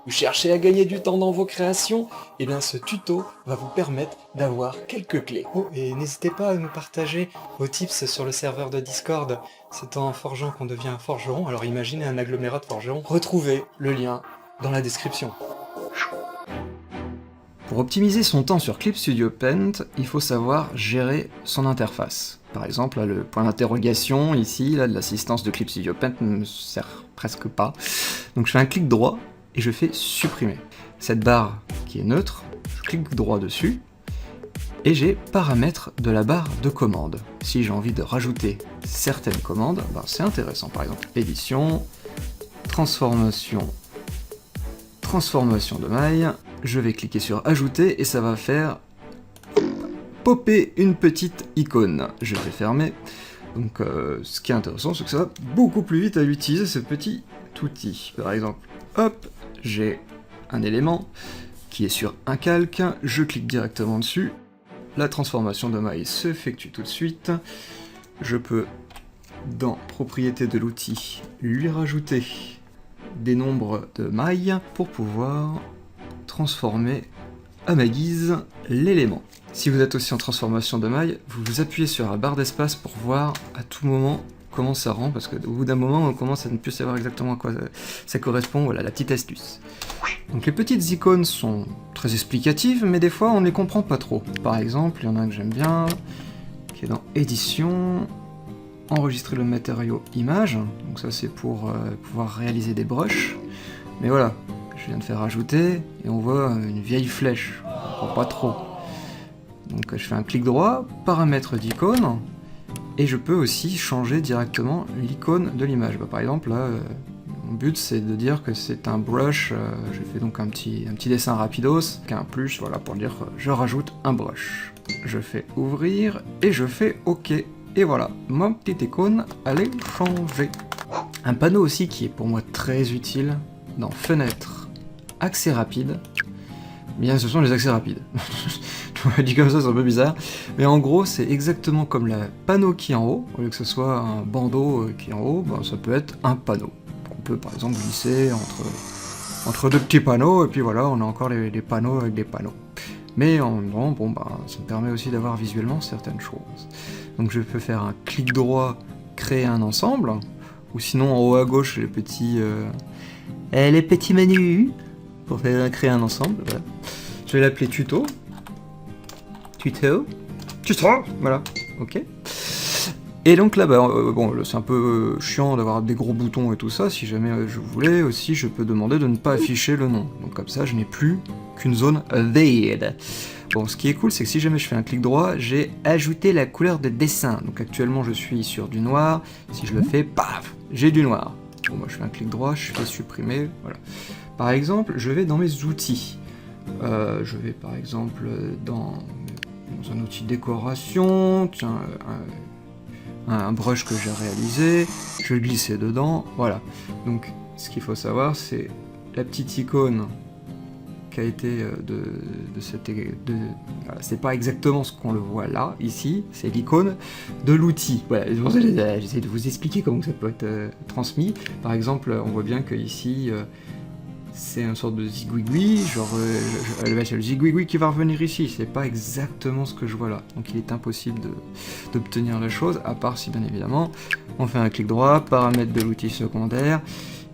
Vous cherchez à gagner du temps dans vos créations? Eh bien ce tuto va vous permettre d'avoir quelques clés. Oh, et n'hésitez pas à nous partager vos tips sur le serveur de Discord. C'est en forgeant qu'on devient forgeron, alors imaginez un agglomérat de forgerons. Retrouvez le lien dans la description. Pour optimiser son temps sur Clip Studio Paint, il faut savoir gérer son interface. Par exemple, là, le point d'interrogation ici, là, de l'assistance de Clip Studio Paint ne me sert presque pas. Donc je fais un clic droit et je fais supprimer. Cette barre qui est neutre, je clique droit dessus et j'ai paramètres de la barre de commande. Si j'ai envie de rajouter certaines commandes, ben c'est intéressant. Par exemple, édition, transformation de maille. Je vais cliquer sur ajouter et ça va faire popper une petite icône. Je vais fermer. Donc ce qui est intéressant, c'est que ça va beaucoup plus vite à utiliser ce petit outil. Par exemple, hop, j'ai un élément qui est sur un calque, je clique directement dessus. La transformation de maille s'effectue tout de suite. Je peux, dans propriétés de l'outil, lui rajouter des nombres de mailles pour pouvoir transformer à ma guise l'élément. Si vous êtes aussi en transformation de maille, vous appuyez sur la barre d'espace pour voir à tout moment comment ça rend, parce qu'au bout d'un moment on commence à ne plus savoir exactement à quoi ça correspond. Voilà la petite astuce. Donc les petites icônes sont très explicatives, mais des fois on ne les comprend pas trop. Par exemple, il y en a un que j'aime bien, qui est dans édition, enregistrer le matériau image, donc ça c'est pour pouvoir réaliser des brushes. Mais voilà, je viens de faire ajouter, et on voit une vieille flèche, on comprend pas trop. Donc je fais un clic droit, paramètres d'icône, et je peux aussi changer directement l'icône de l'image. Bah, par exemple là, mon but c'est de dire que c'est un brush, je fais donc un petit dessin rapidos, qu'un plus, voilà, pour dire je rajoute un brush. Je fais ouvrir, et je fais OK. Et voilà, ma petite icône, elle est changée. Un panneau aussi qui est pour moi très utile, dans Fenêtre, accès rapide. Bien, ce sont les accès rapides. Je dis comme ça, c'est un peu bizarre. Mais en gros, c'est exactement comme le panneau qui est en haut. Au lieu que ce soit un bandeau qui est en haut, ben, ça peut être un panneau. On peut par exemple glisser entre deux petits panneaux, et puis voilà, on a encore les panneaux avec des panneaux. Mais en même temps, bon, bah, ça me permet aussi d'avoir visuellement certaines choses. Donc je peux faire un clic droit, créer un ensemble, ou sinon en haut à gauche, les petits menus, pour créer un ensemble, voilà. Je vais l'appeler tuto. Tuto, voilà, ok. Et donc là, bah, bon, c'est un peu chiant d'avoir des gros boutons et tout ça. Si jamais je voulais aussi, je peux demander de ne pas afficher le nom. Donc comme ça, je n'ai plus qu'une zone vide. Bon, ce qui est cool, c'est que si jamais je fais un clic droit, j'ai ajouté la couleur de dessin. Donc actuellement, je suis sur du noir. Si je le fais, paf, j'ai du noir. Bon, moi, je fais un clic droit, je fais supprimer, voilà. Par exemple, je vais dans mes outils. Je vais par exemple dans un outil décoration, tiens, un brush que j'ai réalisé, je vais glisser dedans, voilà. Donc ce qu'il faut savoir, c'est la petite icône qui a été voilà, c'est pas exactement ce qu'on le voit là, ici, c'est l'icône de l'outil. Voilà, j'essaie de vous expliquer comment ça peut être transmis. Par exemple, on voit bien que ici, c'est une sorte de zigouigoui, genre c'est le zigouigoui qui va revenir ici, c'est pas exactement ce que je vois là. Donc il est impossible d'obtenir la chose, à part si bien évidemment on fait un clic droit, paramètres de l'outil secondaire,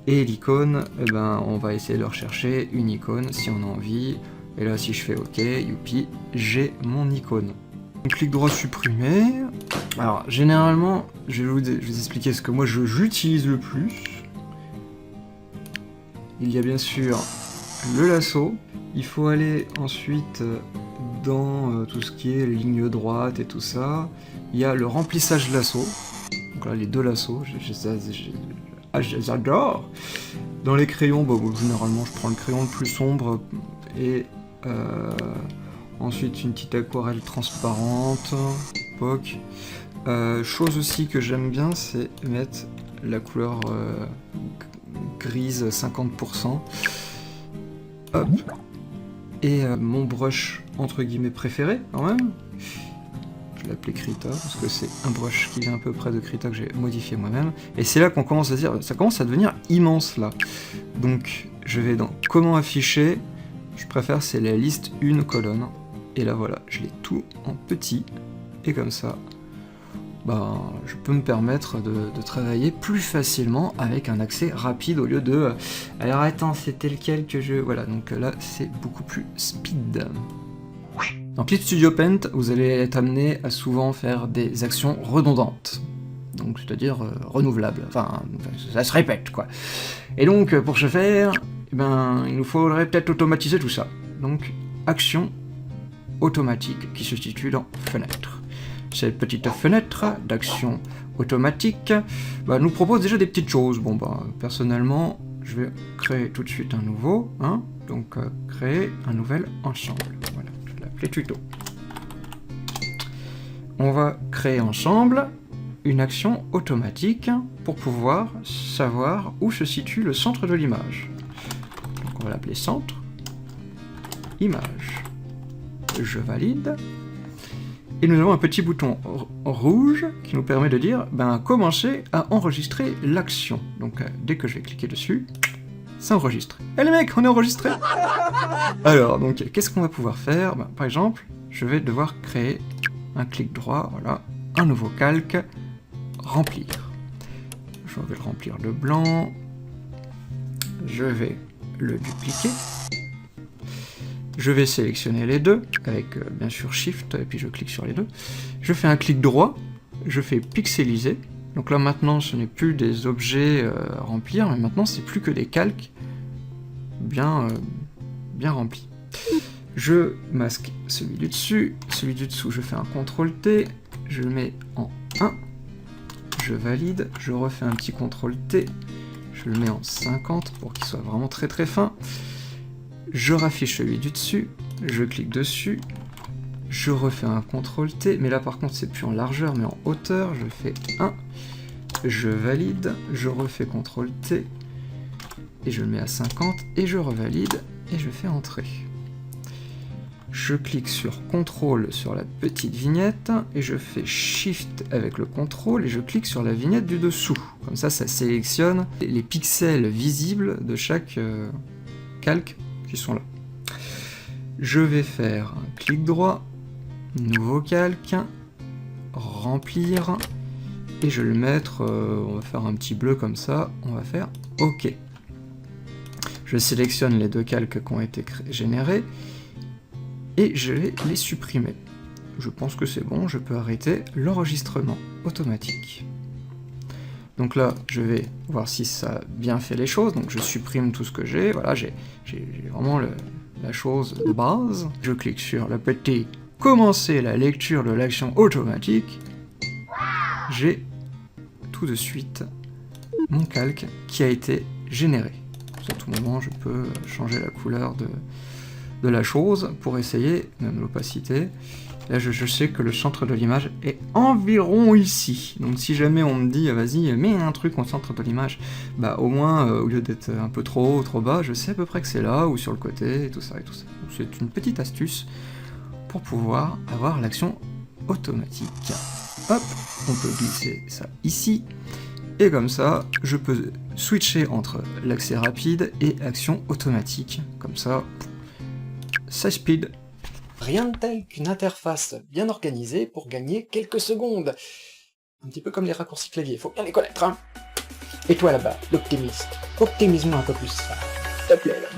et l'icône, eh ben, on va essayer de rechercher une icône si on a envie, et là si je fais OK, youpi, j'ai mon icône. Donc clic droit supprimer. Alors généralement, je vais vous expliquer ce que moi j'utilise le plus. Il y a bien sûr le lasso. Il faut aller ensuite dans tout ce qui est ligne droite et tout ça. Il y a le remplissage lasso. Donc là, les deux lassos, j'adore. Dans les crayons, bah, généralement, je prends le crayon le plus sombre et ensuite une petite aquarelle transparente. Poc. Chose aussi que j'aime bien, c'est mettre la couleur grise 50%. Hop. Et mon brush entre guillemets préféré quand même. Je vais l'appeler Krita parce que c'est un brush qui vient à peu près de Krita que j'ai modifié moi-même. Et c'est là qu'on commence à dire, ça commence à devenir immense là. Donc je vais dans comment afficher, je préfère c'est la liste une colonne, et là voilà, je l'ai tout en petit, et comme ça, ben, je peux me permettre de travailler plus facilement avec un accès rapide au lieu de alors attends, c'était lequel que je... Voilà, donc là c'est beaucoup plus speed. Dans Clip Studio Paint, vous allez être amené à souvent faire des actions redondantes. Donc c'est-à-dire renouvelables, enfin ça se répète quoi. Et donc pour ce faire, eh ben, il nous faudrait peut-être automatiser tout ça. Donc action automatique qui se situe dans fenêtre. Cette petite fenêtre d'action automatique bah, nous propose déjà des petites choses. Bon bah personnellement je vais créer tout de suite un nouveau, hein, donc créer un nouvel ensemble. Voilà, je vais l'appeler tuto. On va créer ensemble une action automatique pour pouvoir savoir où se situe le centre de l'image. Donc on va l'appeler centre, image. Je valide. Et nous avons un petit bouton rouge qui nous permet de dire ben, commencer à enregistrer l'action. Donc dès que je vais cliquer dessus, ça enregistre. Eh les mecs, on est enregistré. Alors, donc qu'est-ce qu'on va pouvoir faire ben, par exemple, je vais devoir créer un clic droit, voilà, un nouveau calque, remplir. Je vais le remplir de blanc. Je vais le dupliquer. Je vais sélectionner les deux, avec bien sûr Shift, et puis je clique sur les deux. Je fais un clic droit, je fais pixeliser. Donc là maintenant ce n'est plus des objets à remplir, mais maintenant c'est plus que des calques bien remplis. Je masque celui du dessus, celui du dessous je fais un CTRL-T, je le mets en 1, je valide, je refais un petit CTRL-T, je le mets en 50 pour qu'il soit vraiment très très fin. Je raffiche celui du dessus, je clique dessus, je refais un CTRL-T, mais là par contre c'est plus en largeur mais en hauteur, je fais 1, je valide, je refais CTRL-T, et je le mets à 50, et je revalide, et je fais entrer. Je clique sur CTRL sur la petite vignette, et je fais SHIFT avec le CTRL, et je clique sur la vignette du dessous. Comme ça, ça sélectionne les pixels visibles de chaque calque qui sont là. Je vais faire un clic droit, nouveau calque, remplir, et je vais le mettre, on va faire un petit bleu comme ça, on va faire OK. Je sélectionne les deux calques qui ont été générés, et je vais les supprimer. Je pense que c'est bon, je peux arrêter l'enregistrement automatique. Donc là, je vais voir si ça a bien fait les choses, donc je supprime tout ce que j'ai, voilà, j'ai vraiment la chose de base. Je clique sur le petit « Commencer la lecture de l'action automatique », j'ai tout de suite mon calque qui a été généré. À tout moment, je peux changer la couleur de la chose pour essayer, même l'opacité. Là, je sais que le centre de l'image est environ ici. Donc si jamais on me dit, vas-y, mets un truc au centre de l'image, bah au moins, au lieu d'être un peu trop haut ou trop bas, je sais à peu près que c'est là, ou sur le côté, et tout ça, et tout ça. Donc c'est une petite astuce pour pouvoir avoir l'action automatique. Hop, on peut glisser ça ici, et comme ça, je peux switcher entre l'accès rapide et action automatique. Comme ça, ça speed. Rien de tel qu'une interface bien organisée pour gagner quelques secondes. Un petit peu comme les raccourcis clavier, faut bien les connaître, hein. Et toi là-bas, l'optimiste, optimise-moi un peu plus ça. S'il te plaît, là.